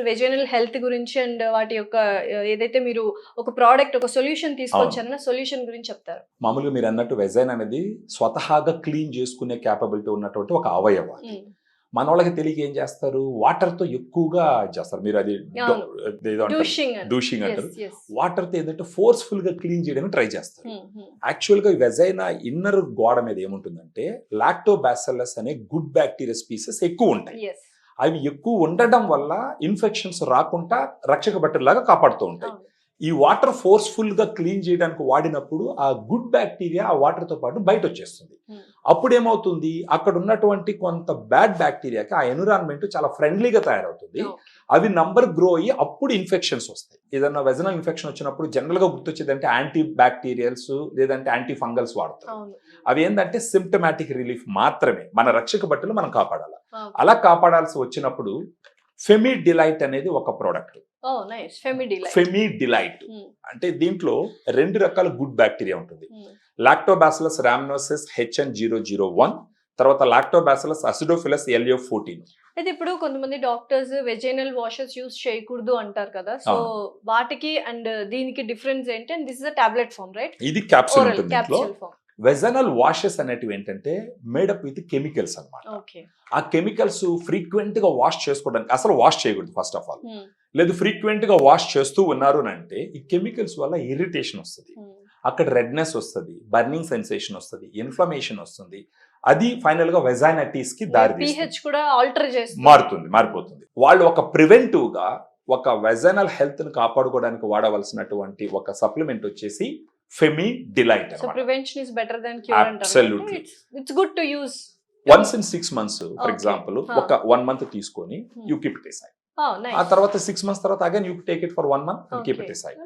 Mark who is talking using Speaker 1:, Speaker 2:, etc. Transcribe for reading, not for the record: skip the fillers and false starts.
Speaker 1: Vaginal health గురించి and వాటి యొక్క ఏదైతే మీరు ఒక ప్రోడక్ట్ ఒక సొల్యూషన్ తీసుకొచ్చారన్న సొల్యూషన్ గురించి చెప్తారు.
Speaker 2: మామూలుగా మీరు అన్నట్టు వెజైన్ అనేది స్వతహాగా క్లీన్ చేసుకునే క్యాపబిలిటీ ఉన్నటువంటి ఒక అవయవం. మన వాళ్ళకి తెలియక ఏం చేస్తారు, వాటర్ తో ఎక్కువగా చేస్తారు. మీరు అది డూషింగ్ అంటారు. వాటర్ తో ఏంటంటే ఫోర్స్ఫుల్ గా క్లీన్ చేయడానికి ట్రై చేస్తారు. యాక్చువల్ గా వెజైనా ఇన్నర్ గోడ మీద ఏముంటుందంటే లాక్టోబాసిల్లస్ అనే గుడ్ బ్యాక్టీరియా స్పీసెస్ ఎక్కువ ఉంటాయి. అవి ఎక్కువ ఉండడం వల్ల ఇన్ఫెక్షన్స్ రాకుండా రక్షక బట్టలాగా కాపాడుతూ ఉంటాయి. ఈ వాటర్ ఫోర్స్ఫుల్ గా క్లీన్ చేయడానికి వాడినప్పుడు ఆ గుడ్ బ్యాక్టీరియా ఆ వాటర్ తో పాటు బయట వచ్చేస్తుంది. అప్పుడు ఏమవుతుంది, అక్కడ ఉన్నటువంటి కొంత బ్యాడ్ బ్యాక్టీరియాకి ఆ ఎన్విరాన్మెంట్ చాలా ఫ్రెండ్లీగా తయారవుతుంది. అవి నంబర్ గ్రో అయ్యి అప్పుడు ఇన్ఫెక్షన్స్ వస్తాయి. ఏదన్నా వెజనల్ ఇన్ఫెక్షన్ వచ్చినప్పుడు జనరల్ గా గుర్తొచ్చేది అంటే యాంటీ బ్యాక్టీరియల్స్ లేదంటే యాంటీ ఫంగల్స్ వాడతాం. అవి ఏంటంటే సిమ్టమాటిక్ రిలీఫ్ మాత్రమే, మన రక్షక బట్టలు మనం కాపాడాలి. అలా కాపాడాల్సి వచ్చినప్పుడు ఫెమి డిలైట్ అనేది ఒక ప్రోడక్ట్. ఫెమి డిలైట్ అంటే దీంట్లో 2 రకాల గుడ్ బ్యాక్టీరియా ఉంటుంది. లాక్టోబాసిల్లస్ రామ్నోసిస్ HN001, తర్వాత లాక్టోబాసిల్లస్ అసిడోఫిలస్ LA14.
Speaker 1: అయితే ఇప్పుడు కొంతమంది డాక్టర్స్ వెజైనల్ వాషెస్ యూస్ చేయకూడదు అంటారు కదా, సో వాటికి అండ్ దీనికి డిఫరెన్స్ ఏంటి? And this is a tablet form, right?
Speaker 2: ఇది క్యాప్సూల్ ఉంటుంది. వెజనల్ వాషెస్ అనేటివి ఏంటంటే మేడప్ విత్ కెమికల్స్ అన్నమాట. ఆ కెమికల్స్ ఫ్రీక్వెంట్ గా వాష్ చేసుకోవడానికి అసలు వాష్ చేయకూడదు ఫస్ట్ ఆఫ్ ఆల్. లేదు ఫ్రీక్వెంట్ గా వాష్ చేస్తూ ఉన్నారు అంటే ఈ కెమికల్స్ వల్ల ఇరిటేషన్ వస్తుంది, అక్కడ రెడ్నెస్ వస్తుంది, బర్నింగ్ సెన్సేషన్ వస్తుంది, ఇన్ఫ్లమేషన్ వస్తుంది. అది ఫైనల్ గా వెజైనటిస్ కి దారి మారిపోతుంది. వాళ్ళు ఒక ప్రివెంటివ్ గా ఒక వెజైనల్ హెల్త్ ని కాపాడుకోవడానికి వాడవలసినటువంటి ఒక సప్లిమెంట్ వచ్చేసి ఫెమి delight.
Speaker 1: So prevention is better than cure అంటారు.
Speaker 2: Absolutely.
Speaker 1: It's good to use
Speaker 2: once in 6 months, for example, ఒక 1 month తీసుకొని you keep it aside. ఆ తర్వాత 6 months తర్వాత again you take it for 1 month and keep it aside.